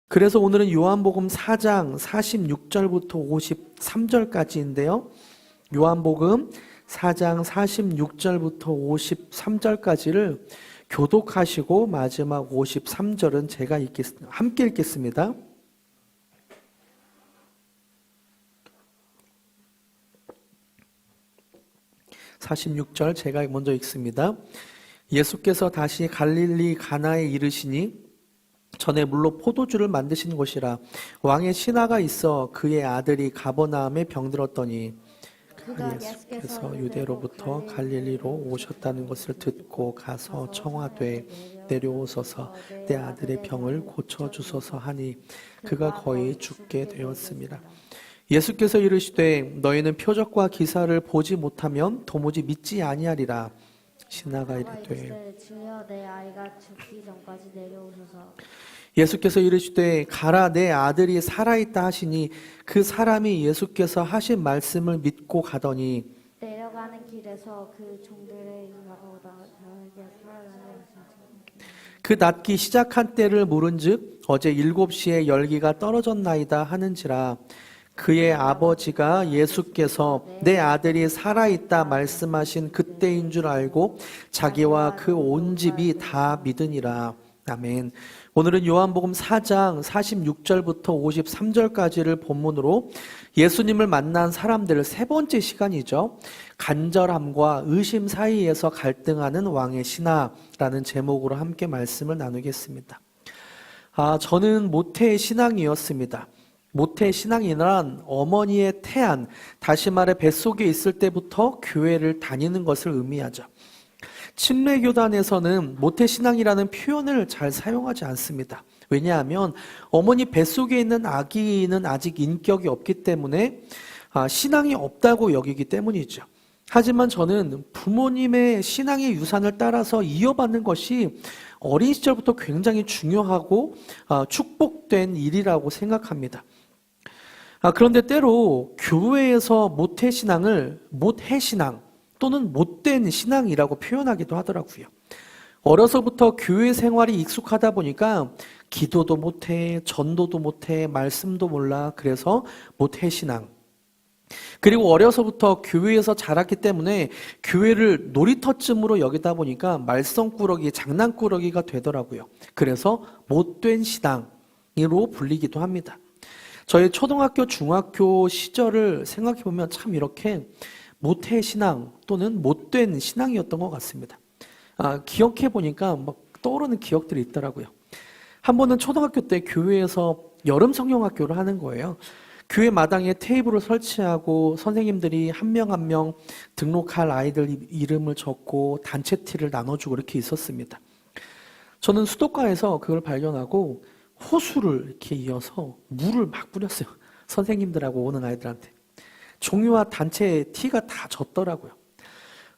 그래서 오늘은 요한복음 4장 46절부터 53절까지인데요. 요한복음 4장 46절부터 53절까지를 교독하시고 마지막 53절은 제가 함께 읽겠습니다. 46절 제가 먼저 읽습니다. 예수께서 다시 갈릴리 가나에 이르시니 전에 물로 포도주를 만드신 곳이라. 왕의 신하가 있어 그의 아들이 가버나움에 병들었더니 예수께서 유대로부터 갈릴리로 오셨다는 것을 듣고 가서 청하되 내려오소서 내 아들의 병을 고쳐주소서 하니 그가 거의 죽게 되었습니다. 예수께서 이르시되 너희는 표적과 기사를 보지 못하면 도무지 믿지 아니하리라. 신하가 이르되 주여 내 아이가 죽기 전까지 내려오소서. 예수께서 이르시되 가라 내 아들이 살아있다 하시니 그 사람이 예수께서 하신 말씀을 믿고 가더니 내려가는 길에서 그 종들의 인사보다 다르게 살아나는 그 낫기 시작한 때를 물은즉 어제 7시에 열기가 떨어졌나이다 하는지라. 그의 아버지가 예수께서 내 아들이 살아있다 말씀하신 그때인 줄 알고 자기와 그 온 집이 다 믿으니라. 아멘. 오늘은 요한복음 4장 46절부터 53절까지를 본문으로 예수님을 만난 사람들 세 번째 시간이죠. 간절함과 의심 사이에서 갈등하는 왕의 신하라는 제목으로 함께 말씀을 나누겠습니다. 저는 모태 신앙이었습니다. 모태 신앙이란 어머니의 태안, 다시 말해 뱃속에 있을 때부터 교회를 다니는 것을 의미하죠. 침례교단에서는 모태신앙이라는 표현을 잘 사용하지 않습니다. 왜냐하면 어머니 뱃속에 있는 아기는 아직 인격이 없기 때문에 신앙이 없다고 여기기 때문이죠. 하지만 저는 부모님의 신앙의 유산을 따라서 이어받는 것이 어린 시절부터 굉장히 중요하고 축복된 일이라고 생각합니다. 그런데 때로 교회에서 모태신앙을 모태신앙 또는 못된 신앙이라고 표현하기도 하더라고요. 어려서부터 교회 생활이 익숙하다 보니까 기도도 못해, 전도도 못해, 말씀도 몰라. 그래서 모태신앙. 그리고 어려서부터 교회에서 자랐기 때문에 교회를 놀이터쯤으로 여기다 보니까 말썽꾸러기, 장난꾸러기가 되더라고요. 그래서 못된 신앙으로 불리기도 합니다. 저희 초등학교, 중학교 시절을 생각해보면 참 이렇게 모태신앙 또는 못된 신앙이었던 것 같습니다. 기억해보니까 막 떠오르는 기억들이 있더라고요. 한 번은 초등학교 때 교회에서 여름 성경학교를 하는 거예요. 교회 마당에 테이블을 설치하고 선생님들이 한 명 한 명 등록할 아이들 이름을 적고 단체 티를 나눠주고 이렇게 있었습니다. 저는 수도가에서 그걸 발견하고 호수를 이렇게 이어서 물을 막 뿌렸어요. 선생님들하고 오는 아이들한테. 종이와 단체 티가 다 젖더라고요.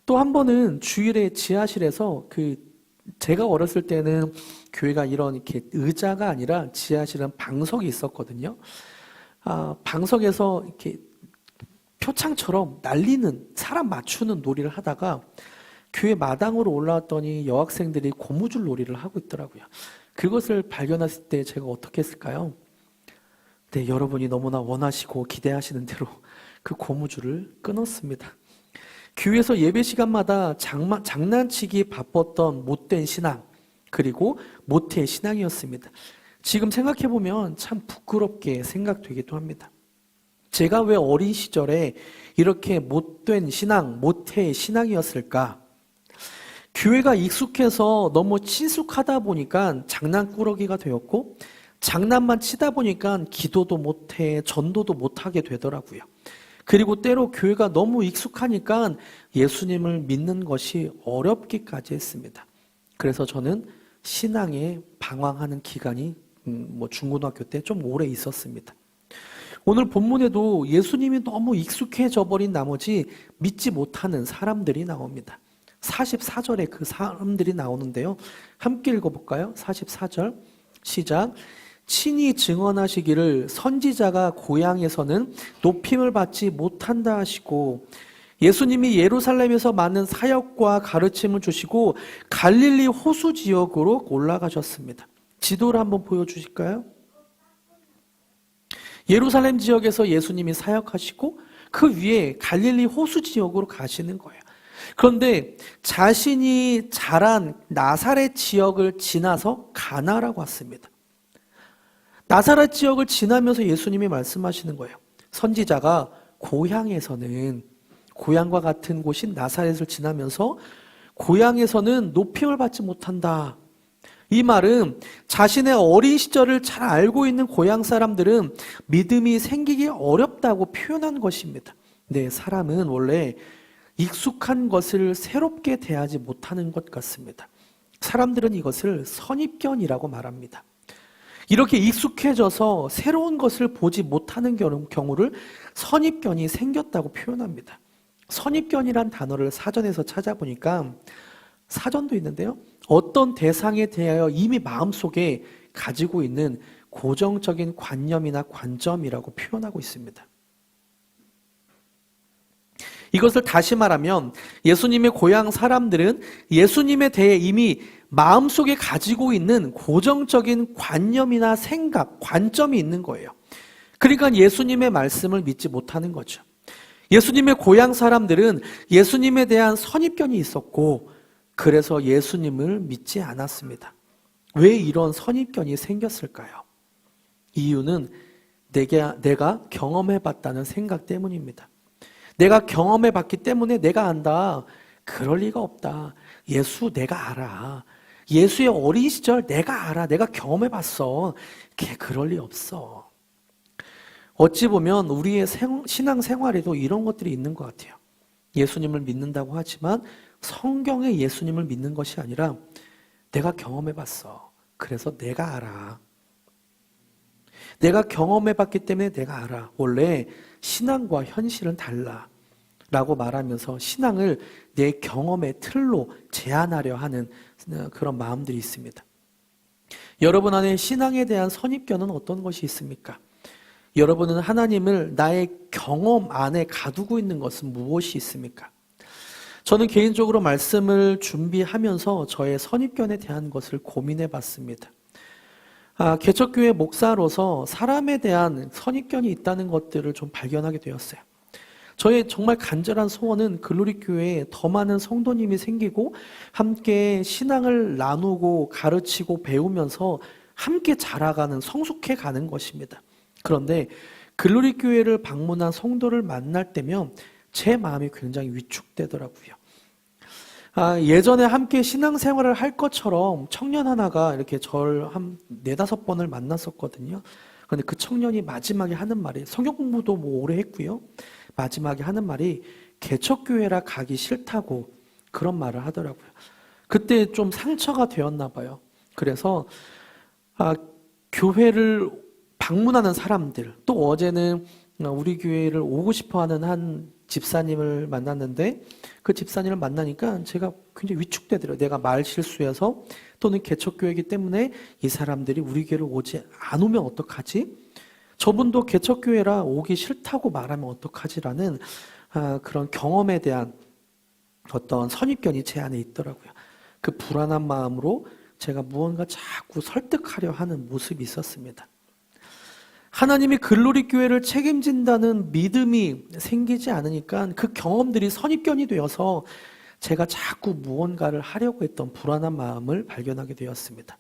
또 한 번은 주일에 지하실에서 제가 어렸을 때는 교회가 이런 이렇게 의자가 아니라 지하실은 방석이 있었거든요. 방석에서 이렇게 표창처럼 날리는 사람 맞추는 놀이를 하다가 교회 마당으로 올라왔더니 여학생들이 고무줄 놀이를 하고 있더라고요. 그것을 발견했을 때 제가 어떻게 했을까요? 네, 여러분이 너무나 원하시고 기대하시는 대로 그 고무줄을 끊었습니다. 교회에서 예배 시간마다 장난치기 바빴던 못된 신앙, 그리고 모태 신앙이었습니다. 지금 생각해보면 참 부끄럽게 생각되기도 합니다. 제가 왜 어린 시절에 이렇게 못된 신앙, 모태 신앙이었을까? 교회가 익숙해서 너무 친숙하다 보니까 장난꾸러기가 되었고, 장난만 치다 보니까 기도도 못해, 전도도 못하게 되더라고요. 그리고 때로 교회가 너무 익숙하니까 예수님을 믿는 것이 어렵기까지 했습니다. 그래서 저는 신앙에 방황하는 기간이 중고등학교 때 좀 오래 있었습니다. 오늘 본문에도 예수님이 너무 익숙해져 버린 나머지 믿지 못하는 사람들이 나옵니다. 44절에 그 사람들이 나오는데요. 함께 읽어볼까요? 44절 시작. 친히 증언하시기를 선지자가 고향에서는 높임을 받지 못한다 하시고 예수님이 예루살렘에서 많은 사역과 가르침을 주시고 갈릴리 호수 지역으로 올라가셨습니다. 지도를 한번 보여주실까요? 예루살렘 지역에서 예수님이 사역하시고 그 위에 갈릴리 호수 지역으로 가시는 거예요. 그런데 자신이 자란 나사렛 지역을 지나서 가나라고 왔습니다. 나사렛 지역을 지나면서 예수님이 말씀하시는 거예요. 선지자가 고향에서는, 고향과 같은 곳인 나사렛을 지나면서 고향에서는 높임을 받지 못한다. 이 말은 자신의 어린 시절을 잘 알고 있는 고향 사람들은 믿음이 생기기 어렵다고 표현한 것입니다. 네, 사람은 원래 익숙한 것을 새롭게 대하지 못하는 것 같습니다. 사람들은 이것을 선입견이라고 말합니다. 이렇게 익숙해져서 새로운 것을 보지 못하는 경우를 선입견이 생겼다고 표현합니다. 선입견이란 단어를 사전에서 찾아보니까, 사전도 있는데요, 어떤 대상에 대하여 이미 마음속에 가지고 있는 고정적인 관념이나 관점이라고 표현하고 있습니다. 이것을 다시 말하면 예수님의 고향 사람들은 예수님에 대해 이미 마음속에 가지고 있는 고정적인 관념이나 생각, 관점이 있는 거예요. 그러니까 예수님의 말씀을 믿지 못하는 거죠. 예수님의 고향 사람들은 예수님에 대한 선입견이 있었고, 그래서 예수님을 믿지 않았습니다. 왜 이런 선입견이 생겼을까요? 이유는 내가 경험해봤다는 생각 때문입니다. 내가 경험해봤기 때문에 내가 안다. 그럴 리가 없다. 예수 내가 알아. 예수의 어린 시절 내가 알아. 내가 경험해봤어. 그럴 리 없어. 어찌 보면 우리의 신앙 생활에도 이런 것들이 있는 것 같아요. 예수님을 믿는다고 하지만 성경에 예수님을 믿는 것이 아니라 내가 경험해봤어. 그래서 내가 알아. 내가 경험해봤기 때문에 내가 알아. 원래 신앙과 현실은 달라 라고 말하면서 신앙을 내 경험의 틀로 제한하려 하는 그런 마음들이 있습니다. 여러분 안에 신앙에 대한 선입견은 어떤 것이 있습니까? 여러분은 하나님을 나의 경험 안에 가두고 있는 것은 무엇이 있습니까? 저는 개인적으로 말씀을 준비하면서 저의 선입견에 대한 것을 고민해 봤습니다. 개척교회 목사로서 사람에 대한 선입견이 있다는 것들을 좀 발견하게 되었어요. 저의 정말 간절한 소원은 글로리 교회에 더 많은 성도님이 생기고 함께 신앙을 나누고 가르치고 배우면서 함께 자라가는, 성숙해 가는 것입니다. 그런데 글로리 교회를 방문한 성도를 만날 때면 제 마음이 굉장히 위축되더라고요. 예전에 함께 신앙생활을 할 것처럼 청년 하나가 이렇게 저를 한 4-5번을 만났었거든요. 그런데 그 청년이 마지막에 하는 말이, 성경 공부도 뭐 오래 했고요, 마지막에 하는 말이 개척교회라 가기 싫다고 그런 말을 하더라고요. 그때 좀 상처가 되었나 봐요. 그래서 교회를 방문하는 사람들, 또 어제는 우리 교회를 오고 싶어하는 한 집사님을 만났는데 그 집사님을 만나니까 제가 굉장히 위축되더라고요. 내가 말 실수해서 또는 개척교회이기 때문에 이 사람들이 우리 교회를 오지 안 오면 어떡하지? 저분도 개척교회라 오기 싫다고 말하면 어떡하지라는 그런 경험에 대한 어떤 선입견이 제 안에 있더라고요. 그 불안한 마음으로 제가 무언가 자꾸 설득하려 하는 모습이 있었습니다. 하나님이 글로리 교회를 책임진다는 믿음이 생기지 않으니까 그 경험들이 선입견이 되어서 제가 자꾸 무언가를 하려고 했던 불안한 마음을 발견하게 되었습니다.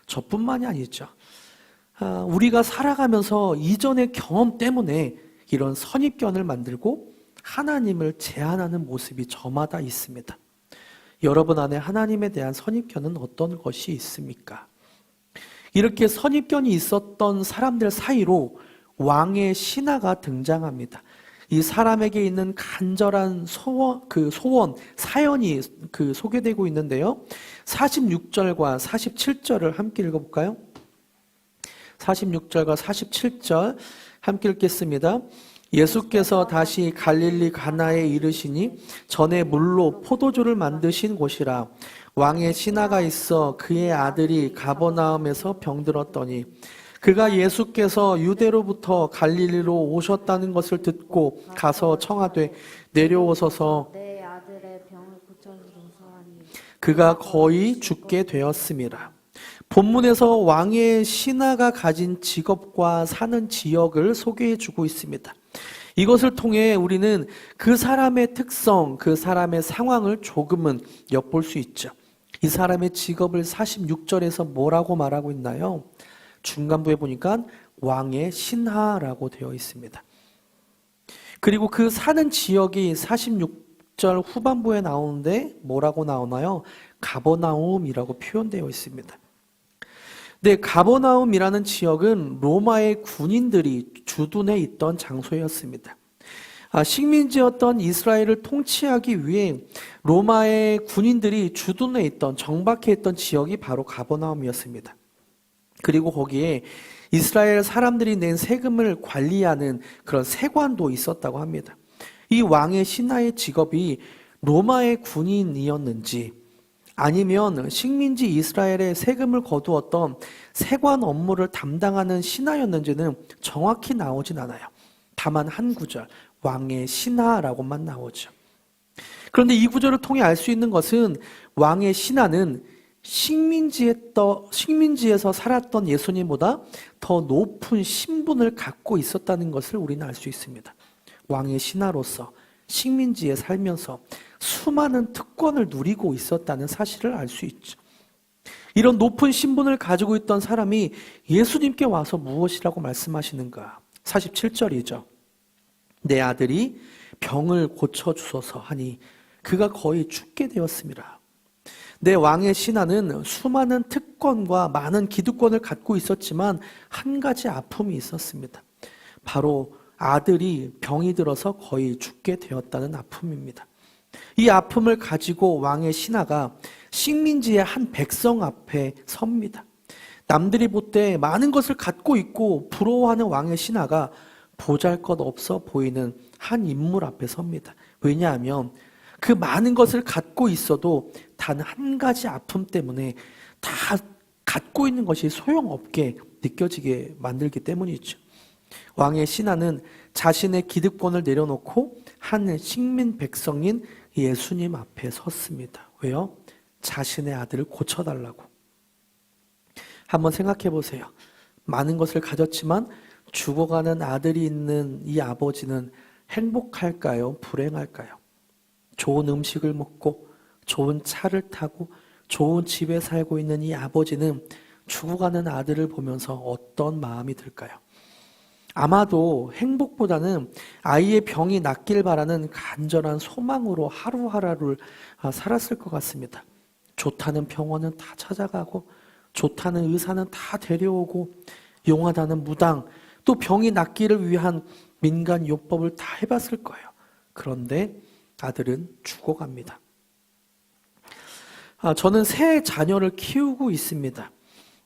저뿐만이 아니죠. 우리가 살아가면서 이전의 경험 때문에 이런 선입견을 만들고 하나님을 제한하는 모습이 저마다 있습니다. 여러분 안에 하나님에 대한 선입견은 어떤 것이 있습니까? 이렇게 선입견이 있었던 사람들 사이로 왕의 신하가 등장합니다. 이 사람에게 있는 간절한 소원, 사연이 소개되고 있는데요. 46절과 47절을 함께 읽어볼까요? 46절과 47절 함께 읽겠습니다. 예수께서 다시 갈릴리 가나에 이르시니 전에 물로 포도주를 만드신 곳이라. 왕의 신하가 있어 그의 아들이 가버나움에서 병들었더니 그가 예수께서 유대로부터 갈릴리로 오셨다는 것을 듣고 가서 청하되 내려오소서 내 아들의 병을 고쳐주소서 하니 그가 거의 죽게 되었음이라. 본문에서 왕의 신하가 가진 직업과 사는 지역을 소개해 주고 있습니다. 이것을 통해 우리는 그 사람의 특성, 그 사람의 상황을 조금은 엿볼 수 있죠. 이 사람의 직업을 46절에서 뭐라고 말하고 있나요? 중간부에 보니까 왕의 신하라고 되어 있습니다. 그리고 그 사는 지역이 46절 후반부에 나오는데 뭐라고 나오나요? 가버나움이라고 표현되어 있습니다. 네, 가버나움이라는 지역은 로마의 군인들이 주둔해 있던 장소였습니다. 식민지였던 이스라엘을 통치하기 위해 로마의 군인들이 주둔해 있던, 정박해 있던 지역이 바로 가버나움이었습니다. 그리고 거기에 이스라엘 사람들이 낸 세금을 관리하는 그런 세관도 있었다고 합니다. 이 왕의 신하의 직업이 로마의 군인이었는지 아니면 식민지 이스라엘의 세금을 거두었던 세관 업무를 담당하는 신하였는지는 정확히 나오진 않아요. 다만 한 구절, 왕의 신하라고만 나오죠. 그런데 이 구절을 통해 알 수 있는 것은 왕의 신하는 식민지에서 살았던 예수님보다 더 높은 신분을 갖고 있었다는 것을 우리는 알 수 있습니다. 왕의 신하로서 식민지에 살면서 수많은 특권을 누리고 있었다는 사실을 알 수 있죠. 이런 높은 신분을 가지고 있던 사람이 예수님께 와서 무엇이라고 말씀하시는가? 47절이죠. 내 아들이 병을 고쳐주소서 하니 그가 거의 죽게 되었습니다. 내 왕의 신하는 수많은 특권과 많은 기득권을 갖고 있었지만 한 가지 아픔이 있었습니다. 바로 아들이 병이 들어서 거의 죽게 되었다는 아픔입니다. 이 아픔을 가지고 왕의 신하가 식민지의 한 백성 앞에 섭니다. 남들이 볼 때 많은 것을 갖고 있고 부러워하는 왕의 신하가 보잘것없어 보이는 한 인물 앞에 섭니다. 왜냐하면 그 많은 것을 갖고 있어도 단 한 가지 아픔 때문에 다 갖고 있는 것이 소용없게 느껴지게 만들기 때문이죠. 왕의 신하는 자신의 기득권을 내려놓고 한 식민 백성인 예수님 앞에 섰습니다. 왜요? 자신의 아들을 고쳐달라고. 한번 생각해 보세요. 많은 것을 가졌지만 죽어가는 아들이 있는 이 아버지는 행복할까요? 불행할까요? 좋은 음식을 먹고 좋은 차를 타고 좋은 집에 살고 있는 이 아버지는 죽어가는 아들을 보면서 어떤 마음이 들까요? 아마도 행복보다는 아이의 병이 낫길 바라는 간절한 소망으로 하루하루를 살았을 것 같습니다. 좋다는 병원은 다 찾아가고 좋다는 의사는 다 데려오고 용하다는 무당, 또 병이 낫기를 위한 민간 요법을 다 해봤을 거예요. 그런데 아들은 죽어갑니다. 저는 세 자녀를 키우고 있습니다.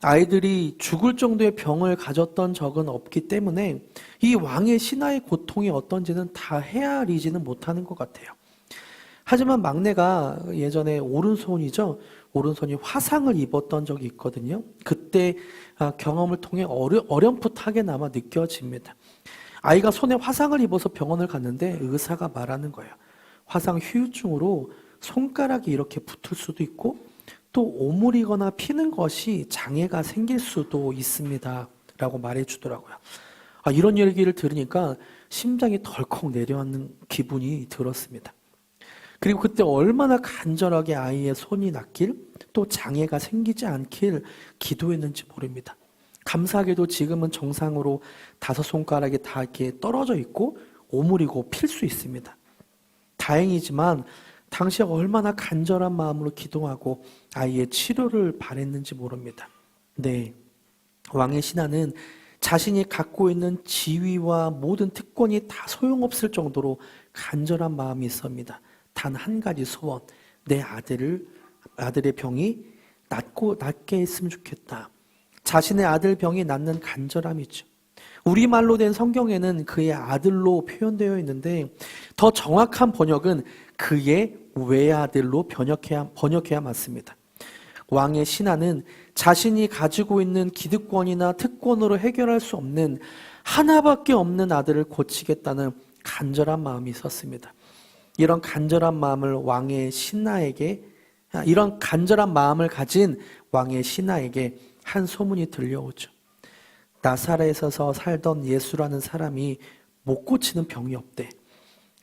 아이들이 죽을 정도의 병을 가졌던 적은 없기 때문에 이 왕의 신하의 고통이 어떤지는 다 헤아리지는 못하는 것 같아요. 하지만 막내가 예전에 오른손이 화상을 입었던 적이 있거든요. 그때 경험을 통해 어렴풋하게나마 느껴집니다. 아이가 손에 화상을 입어서 병원을 갔는데 의사가 말하는 거예요. 화상 후유증으로 손가락이 이렇게 붙을 수도 있고 또 오물이거나 피는 것이 장애가 생길 수도 있습니다 라고 말해주더라고요. 이런 얘기를 들으니까 심장이 덜컥 내려앉는 기분이 들었습니다. 그리고 그때 얼마나 간절하게 아이의 손이 낫길 또 장애가 생기지 않길 기도했는지 모릅니다. 감사하게도 지금은 정상으로 5손가락이 다 이렇게 떨어져 있고 오물이고 필 수 있습니다. 다행이지만 당시 얼마나 간절한 마음으로 기도하고 아이의 치료를 바랬는지 모릅니다. 네, 왕의 신하는 자신이 갖고 있는 지위와 모든 특권이 다 소용없을 정도로 간절한 마음이 있습니다. 단 한 가지 소원, 내 아들의 병이 낫게 했으면 좋겠다. 자신의 아들 병이 낫는 간절함이죠. 우리말로 된 성경에는 그의 아들로 표현되어 있는데 더 정확한 번역은 그의 외아들로 번역해야 맞습니다. 왕의 신하는 자신이 가지고 있는 기득권이나 특권으로 해결할 수 없는 하나밖에 없는 아들을 고치겠다는 간절한 마음이 있었습니다. 이런 간절한 마음을 가진 왕의 신하에게 한 소문이 들려오죠. 나사렛에서 살던 예수라는 사람이 못 고치는 병이 없대.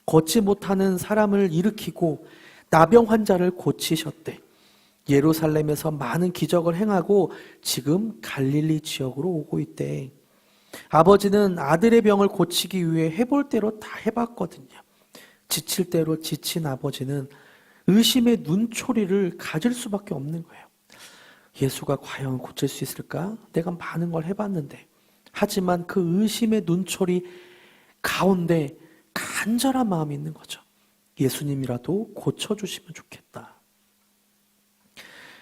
걷지 못하는 사람을 일으키고 나병 환자를 고치셨대. 예루살렘에서 많은 기적을 행하고 지금 갈릴리 지역으로 오고 있대. 아버지는 아들의 병을 고치기 위해 해볼 대로 다 해봤거든요. 지칠 대로 지친 아버지는 의심의 눈초리를 가질 수밖에 없는 거예요. 예수가 과연 고칠 수 있을까? 내가 많은 걸 해봤는데. 하지만 그 의심의 눈초리 가운데 간절한 마음이 있는 거죠. 예수님이라도 고쳐주시면 좋겠다.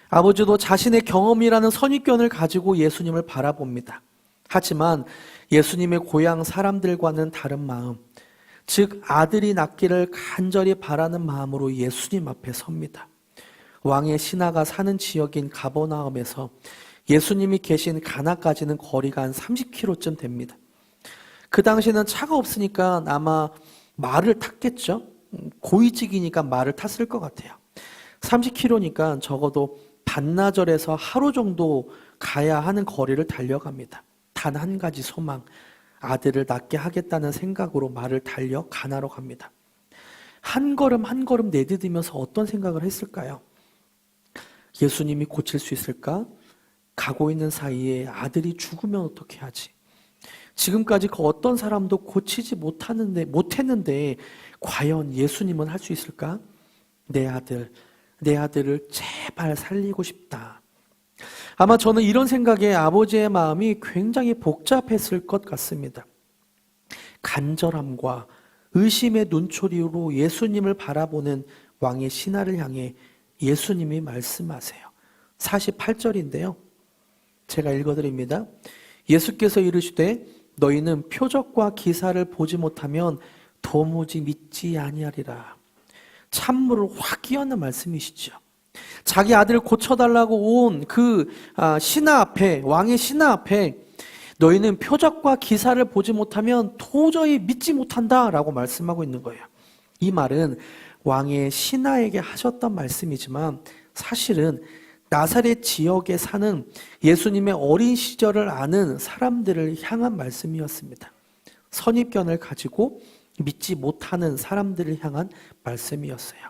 아버지도 자신의 경험이라는 선입견을 가지고 예수님을 바라봅니다. 하지만 예수님의 고향 사람들과는 다른 마음, 즉 아들이 낫기를 간절히 바라는 마음으로 예수님 앞에 섭니다. 왕의 신하가 사는 지역인 가버나움에서 예수님이 계신 가나까지는 거리가 한 30km쯤 됩니다. 그 당시에는 차가 없으니까 아마 말을 탔겠죠. 고위직이니까 말을 탔을 것 같아요. 30km니까 적어도 반나절에서 하루 정도 가야 하는 거리를 달려갑니다. 단 한 가지 소망, 아들을 낳게 하겠다는 생각으로 말을 달려 가나로 갑니다. 한 걸음 한 걸음 내디디면서 어떤 생각을 했을까요? 예수님이 고칠 수 있을까? 가고 있는 사이에 아들이 죽으면 어떻게 하지? 지금까지 그 어떤 사람도 고치지 못했는데 과연 예수님은 할 수 있을까? 내 아들을 제발 살리고 싶다. 아마 저는 이런 생각에 아버지의 마음이 굉장히 복잡했을 것 같습니다. 간절함과 의심의 눈초리로 예수님을 바라보는 왕의 신하를 향해 예수님이 말씀하세요. 48절인데요. 제가 읽어드립니다. 예수께서 이르시되 너희는 표적과 기사를 보지 못하면 도무지 믿지 아니하리라. 찬물을 확 끼얹는 말씀이시죠. 자기 아들을 고쳐달라고 온 그 신하 앞에, 왕의 신하 앞에 너희는 표적과 기사를 보지 못하면 도저히 믿지 못한다라고 말씀하고 있는 거예요. 이 말은 왕의 신하에게 하셨던 말씀이지만 사실은 나사렛 지역에 사는 예수님의 어린 시절을 아는 사람들을 향한 말씀이었습니다. 선입견을 가지고 믿지 못하는 사람들을 향한 말씀이었어요.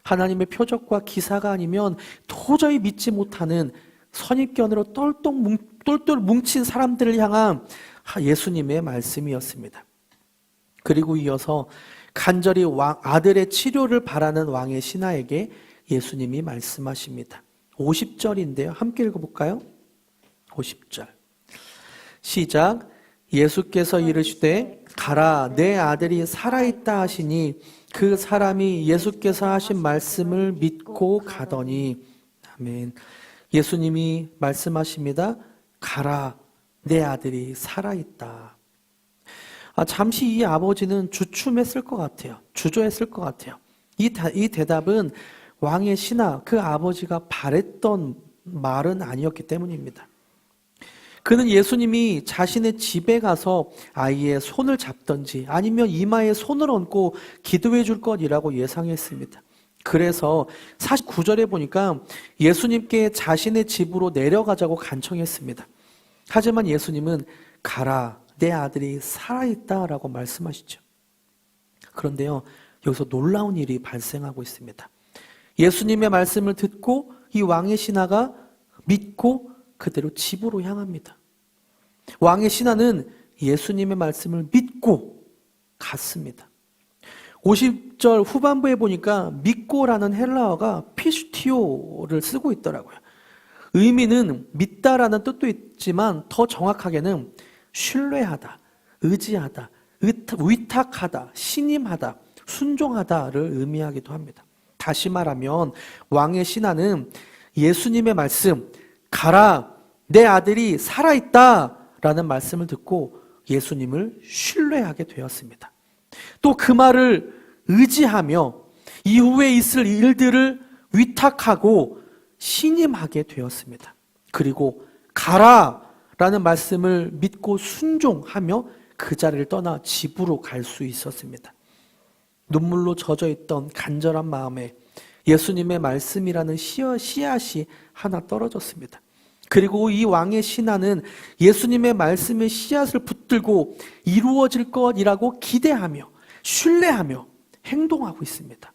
하나님의 표적과 기사가 아니면 도저히 믿지 못하는 선입견으로 똘똘 뭉친 사람들을 향한 예수님의 말씀이었습니다. 그리고 이어서 간절히 아들의 치료를 바라는 왕의 신하에게 예수님이 말씀하십니다. 50절인데요. 함께 읽어볼까요? 50절. 시작. 예수께서 이르시되 가라 내 아들이 살아있다 하시니 그 사람이 예수께서 하신 말씀을 믿고 가더니 아멘. 예수님이 말씀하십니다. 가라 내 아들이 살아있다. 잠시 이 아버지는 주춤했을 것 같아요. 주저했을 것 같아요. 이 대답은 왕의 신하 그 아버지가 바랬던 말은 아니었기 때문입니다. 그는 예수님이 자신의 집에 가서 아이의 손을 잡든지 아니면 이마에 손을 얹고 기도해 줄 것이라고 예상했습니다. 그래서 49절에 보니까 예수님께 자신의 집으로 내려가자고 간청했습니다. 하지만 예수님은 가라 내 아들이 살아있다라고 말씀하시죠. 그런데요, 여기서 놀라운 일이 발생하고 있습니다. 예수님의 말씀을 듣고 이 왕의 신하가 믿고 그대로 집으로 향합니다. 왕의 신하는 예수님의 말씀을 믿고 갔습니다. 50절 후반부에 보니까 믿고라는 헬라어가 피슈티오를 쓰고 있더라고요. 의미는 믿다라는 뜻도 있지만 더 정확하게는 신뢰하다, 의지하다, 위탁하다, 신임하다, 순종하다를 의미하기도 합니다. 다시 말하면 왕의 신하는 예수님의 말씀, 가라, 내 아들이 살아있다 라는 말씀을 듣고 예수님을 신뢰하게 되었습니다. 또 그 말을 의지하며 이후에 있을 일들을 위탁하고 신임하게 되었습니다. 그리고 가라 라는 말씀을 믿고 순종하며 그 자리를 떠나 집으로 갈 수 있었습니다. 눈물로 젖어있던 간절한 마음에 예수님의 말씀이라는 씨앗이 하나 떨어졌습니다. 그리고 이 왕의 신하는 예수님의 말씀의 씨앗을 붙들고 이루어질 것이라고 기대하며 신뢰하며 행동하고 있습니다.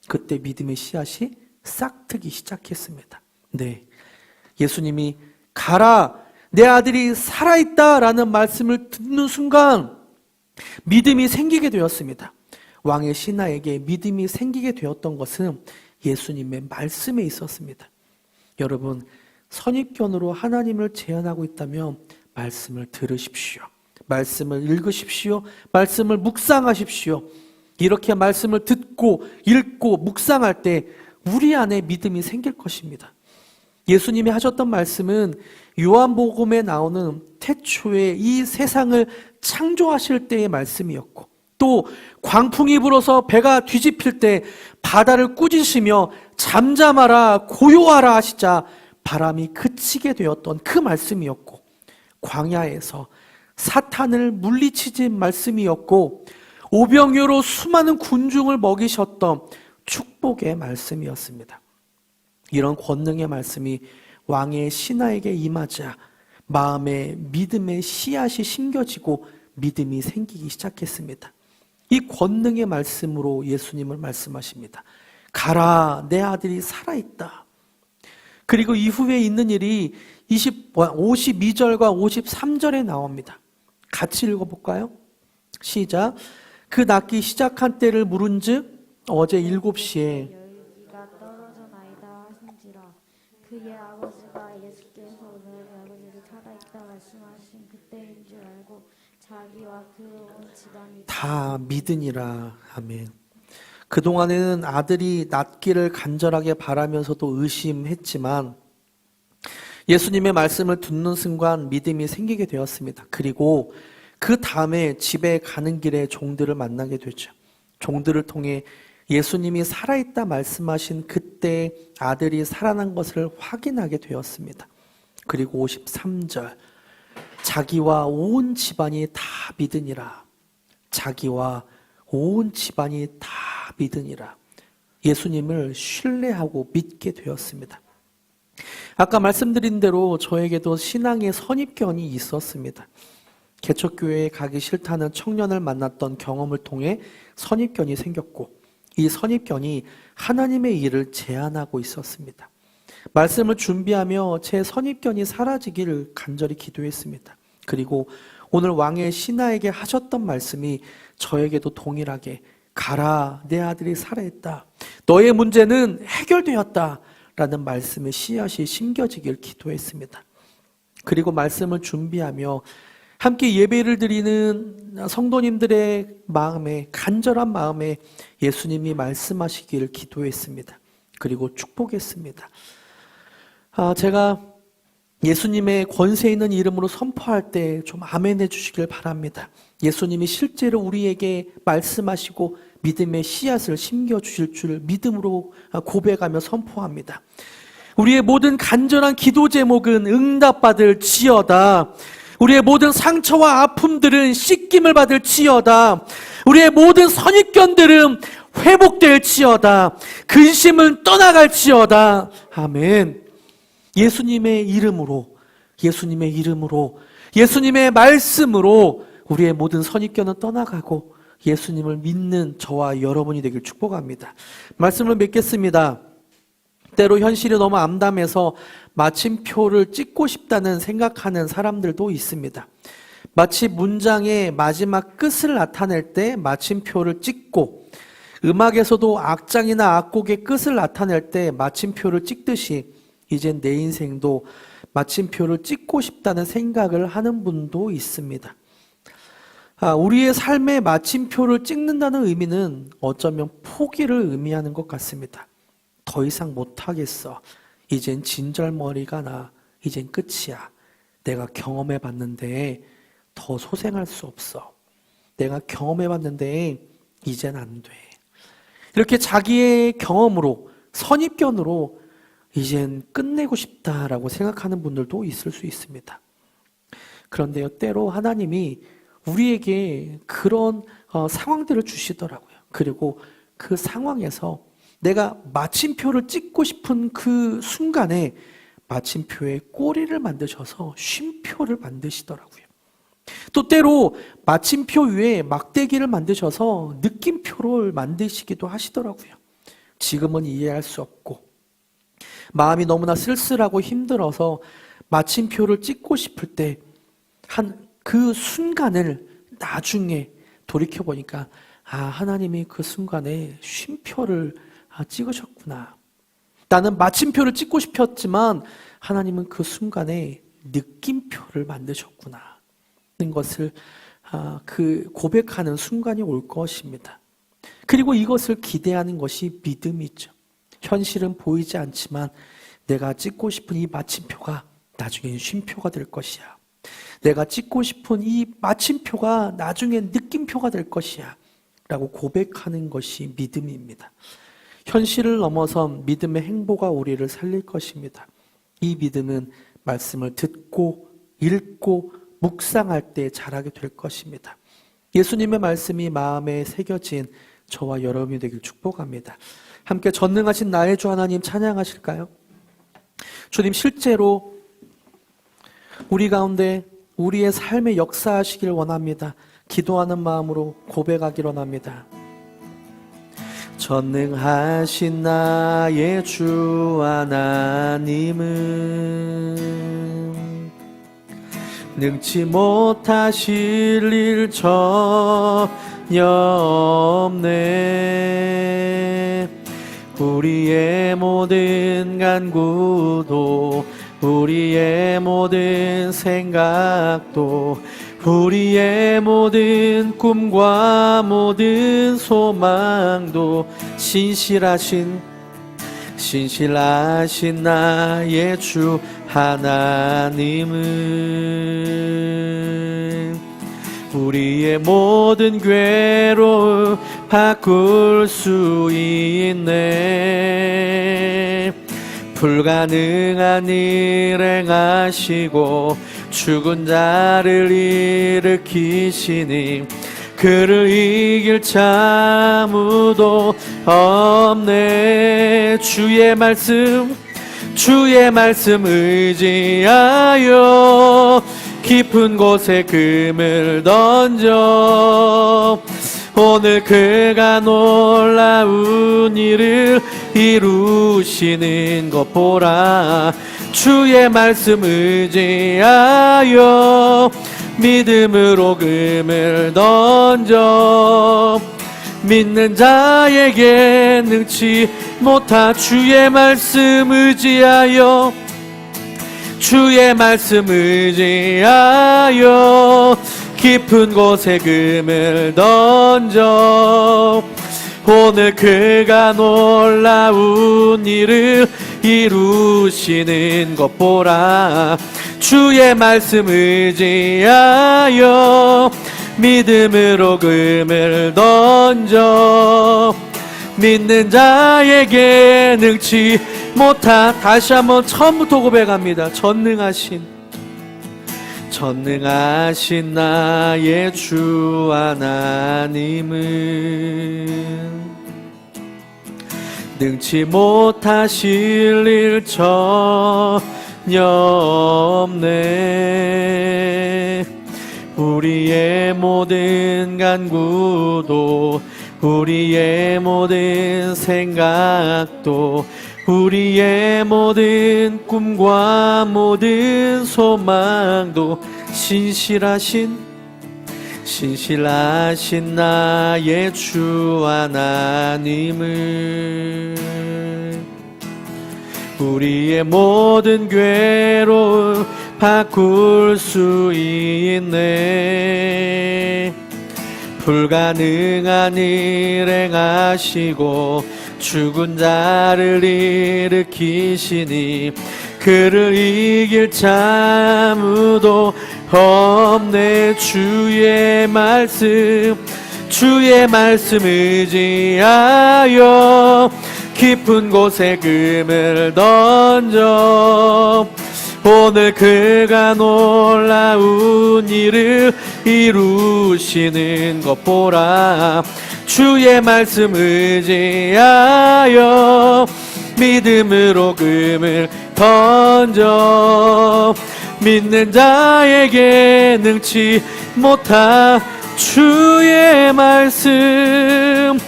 그때 믿음의 씨앗이 싹트기 시작했습니다. 네, 예수님이 가라, 내 아들이 살아있다라는 말씀을 듣는 순간 믿음이 생기게 되었습니다. 왕의 신하에게 믿음이 생기게 되었던 것은 예수님의 말씀에 있었습니다. 여러분, 선입견으로 하나님을 제한하고 있다면 말씀을 들으십시오. 말씀을 읽으십시오. 말씀을 묵상하십시오. 이렇게 말씀을 듣고 읽고 묵상할 때 우리 안에 믿음이 생길 것입니다. 예수님이 하셨던 말씀은 요한복음에 나오는 태초에 이 세상을 창조하실 때의 말씀이었고, 또 광풍이 불어서 배가 뒤집힐 때 바다를 꾸짖으시며 잠잠하라 고요하라 하시자 바람이 그치게 되었던 그 말씀이었고, 광야에서 사탄을 물리치신 말씀이었고, 오병이어로 수많은 군중을 먹이셨던 축복의 말씀이었습니다. 이런 권능의 말씀이 왕의 신하에게 임하자 마음에 믿음의 씨앗이 심겨지고 믿음이 생기기 시작했습니다. 이 권능의 말씀으로 예수님을 말씀하십니다. 가라, 내 아들이 살아있다. 그리고 이후에 있는 일이 52절과 53절에 나옵니다. 같이 읽어볼까요? 시작. 그 낫기 시작한 때를 물은즉 어제 7시에 열기가 떨어져나이다 하신지라. 그의 아버지가 예수께서 오늘 아버지를 살아있다 말씀하신 그때인 줄 알고 자기와 그 온 집안이 다 믿으니라. 아멘. 그동안에는 아들이 낫기를 간절하게 바라면서도 의심했지만 예수님의 말씀을 듣는 순간 믿음이 생기게 되었습니다. 그리고 그 다음에 집에 가는 길에 종들을 만나게 되죠. 종들을 통해 예수님이 살아있다 말씀하신 그때 아들이 살아난 것을 확인하게 되었습니다. 그리고 53절, 자기와 온 집안이 다 믿으니라. 자기와 온 집안이 다 믿으니라. 예수님을 신뢰하고 믿게 되었습니다. 아까 말씀드린 대로 저에게도 신앙의 선입견이 있었습니다. 개척교회에 가기 싫다는 청년을 만났던 경험을 통해 선입견이 생겼고, 이 선입견이 하나님의 일을 제한하고 있었습니다. 말씀을 준비하며 제 선입견이 사라지기를 간절히 기도했습니다. 그리고 오늘 왕의 신하에게 하셨던 말씀이 저에게도 동일하게 가라, 내 아들이 살아있다. 너의 문제는 해결되었다. 라는 말씀의 씨앗이 심겨지길 기도했습니다. 그리고 말씀을 준비하며 함께 예배를 드리는 성도님들의 마음에, 간절한 마음에 예수님이 말씀하시기를 기도했습니다. 그리고 축복했습니다. 제가 예수님의 권세 있는 이름으로 선포할 때 좀 아멘해 주시길 바랍니다. 예수님이 실제로 우리에게 말씀하시고 믿음의 씨앗을 심겨주실 줄 믿음으로 고백하며 선포합니다. 우리의 모든 간절한 기도 제목은 응답받을 지어다. 우리의 모든 상처와 아픔들은 씻김을 받을 지어다. 우리의 모든 선입견들은 회복될 지어다. 근심은 떠나갈 지어다. 아멘. 예수님의 이름으로, 예수님의 이름으로, 예수님의 말씀으로 우리의 모든 선입견은 떠나가고 예수님을 믿는 저와 여러분이 되길 축복합니다. 말씀을 맺겠습니다. 때로 현실이 너무 암담해서 마침표를 찍고 싶다는 생각하는 사람들도 있습니다. 마치 문장의 마지막 끝을 나타낼 때 마침표를 찍고, 음악에서도 악장이나 악곡의 끝을 나타낼 때 마침표를 찍듯이 이젠 내 인생도 마침표를 찍고 싶다는 생각을 하는 분도 있습니다. 우리의 삶의 마침표를 찍는다는 의미는 어쩌면 포기를 의미하는 것 같습니다. 더 이상 못하겠어. 이젠 진절머리가 나. 이젠 끝이야. 내가 경험해봤는데 더 소생할 수 없어. 내가 경험해봤는데 이젠 안 돼. 이렇게 자기의 경험으로, 선입견으로 이젠 끝내고 싶다라고 생각하는 분들도 있을 수 있습니다. 그런데요, 때로 하나님이 우리에게 그런 상황들을 주시더라고요. 그리고 그 상황에서 내가 마침표를 찍고 싶은 그 순간에 마침표에 꼬리를 만드셔서 쉼표를 만드시더라고요. 또 때로 마침표 위에 막대기를 만드셔서 느낌표를 만드시기도 하시더라고요. 지금은 이해할 수 없고 마음이 너무나 쓸쓸하고 힘들어서 마침표를 찍고 싶을 때 그 순간을 나중에 돌이켜보니까 하나님이 그 순간에 쉼표를 찍으셨구나. 나는 마침표를 찍고 싶었지만 하나님은 그 순간에 느낌표를 만드셨구나 하는 것을 그 고백하는 순간이 올 것입니다. 그리고 이것을 기대하는 것이 믿음이죠. 현실은 보이지 않지만 내가 찍고 싶은 이 마침표가 나중엔 쉼표가 될 것이야. 내가 찍고 싶은 이 마침표가 나중엔 느낌표가 될 것이야 라고 고백하는 것이 믿음입니다. 현실을 넘어선 믿음의 행보가 우리를 살릴 것입니다. 이 믿음은 말씀을 듣고 읽고 묵상할 때 자라게 될 것입니다. 예수님의 말씀이 마음에 새겨진 저와 여러분이 되길 축복합니다. 함께 전능하신 나의 주 하나님 찬양하실까요? 주님, 실제로 우리 가운데 우리의 삶에 역사하시길 원합니다. 기도하는 마음으로 고백하길 원합니다. 전능하신 나의 주 하나님은 능치 못하실 일 전혀 없네. 우리의 모든 간구도 우리의 모든 생각도 우리의 모든 꿈과 모든 소망도 신실하신 나의 주 하나님은 우리의 모든 괴로움 바꿀 수 있네. 불가능한 일 행하시고 죽은 자를 일으키시니 그를 이길 자 아무도 없네. 주의 말씀 의지하여 깊은 곳에 금을 던져 오늘 그가 놀라운 일을 이루시는 것 보라. 주의 말씀 의지하여 믿음으로 금을 던져 믿는 자에게 능치 못하. 주의 말씀 의지하여 깊은 곳에 금을 던져 오늘 그가 놀라운 일을 이루시는 것 보라. 주의 말씀 의지하여 믿음으로 금을 던져 믿는 자에게 능치 못하. 다시 한번 처음부터 고백합니다. 전능하신 나의 주 하나님은 능치 못하실 일 전혀 없네. 우리의 모든 간구도 우리의 모든 생각도 우리의 모든 꿈과 모든 소망도 신실하신 나의 주 하나님은 우리의 모든 괴로움 바꿀 수 있네. 불가능한 일 행하시고 죽은 자를 일으키시니 그를 이길 자 아무도 없네. 주의 말씀 의지하여 깊은 곳에 금을 던져 오늘 그가 놀라운 일을 이루시는 것 보라. 주의 말씀 의지하여 믿음으로 금을 던져 믿는 자에게 능치 못한 주의 말씀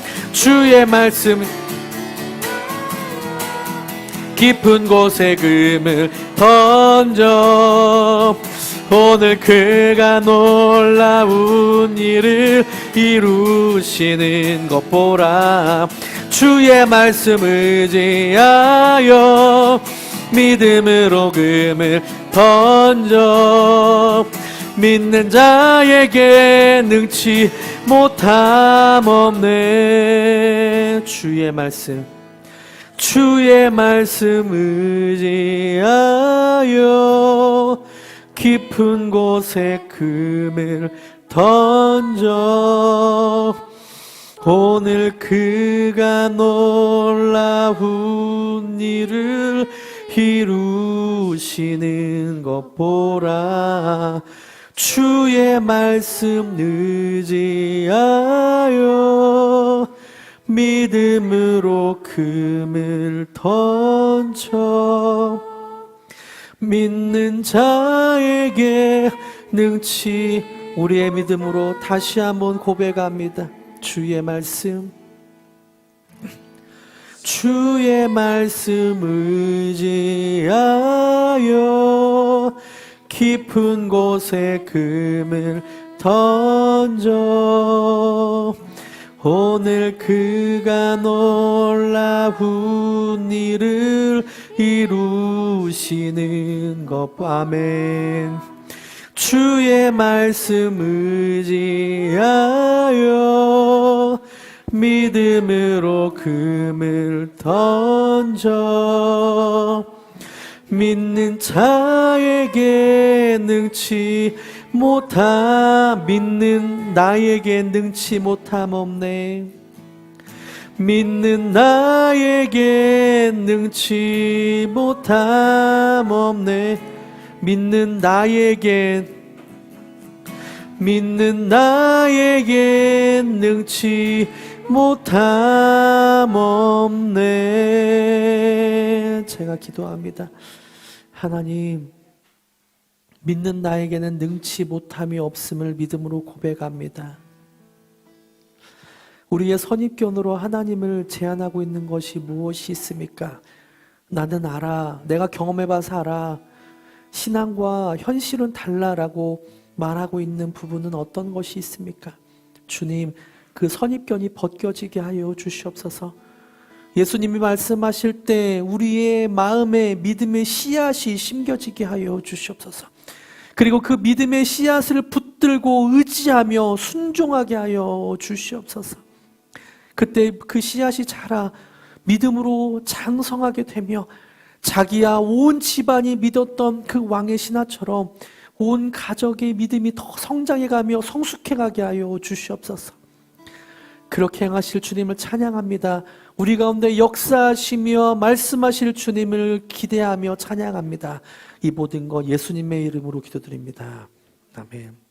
깊은 곳에 금을 던져 오늘 그가 놀라운 일을 이루시는 것 보라. 주의 말씀 의지하여 믿음으로 금을 던져 믿는 자에게 능치 못함 없네. 주의 말씀 의지하여 깊은 곳에 금을 던져 오늘 그가 놀라운 일을 이루시는 것 보라. 주의 말씀 의지하여 믿음으로 금을 던져 믿는 자에게 능치. 우리의 믿음으로 다시 한번 고백합니다. 주의 말씀 의지하여 깊은 곳에 금을 던져 오늘 그가 놀라운 일을 이루시는 것. 아멘. 주의 말씀 의지하여 믿음으로 금을 던져 믿는 자에게 능치 못함. 믿는 나에게 능치 못함 없네. 믿는 나에게 능치 못함 없네. 믿는 나에게 능치 못함 없네. 제가 기도합니다. 하나님, 믿는 나에게는 능치 못함이 없음을 믿음으로 고백합니다. 우리의 선입견으로 하나님을 제한하고 있는 것이 무엇이 있습니까? 나는 알아, 내가 경험해봐서 알아, 신앙과 현실은 달라라고 말하고 있는 부분은 어떤 것이 있습니까? 주님, 그 선입견이 벗겨지게 하여 주시옵소서. 예수님이 말씀하실 때 우리의 마음에 믿음의 씨앗이 심겨지게 하여 주시옵소서. 그리고 그 믿음의 씨앗을 붙들고 의지하며 순종하게 하여 주시옵소서. 그때 그 씨앗이 자라 믿음으로 장성하게 되며 자기야 온 집안이 믿었던 그 왕의 신하처럼 온 가족의 믿음이 더 성장해가며 성숙해가게 하여 주시옵소서. 그렇게 행하실 주님을 찬양합니다. 우리 가운데 역사하시며 말씀하실 주님을 기대하며 찬양합니다. 이 모든 것 예수님의 이름으로 기도드립니다. 아멘.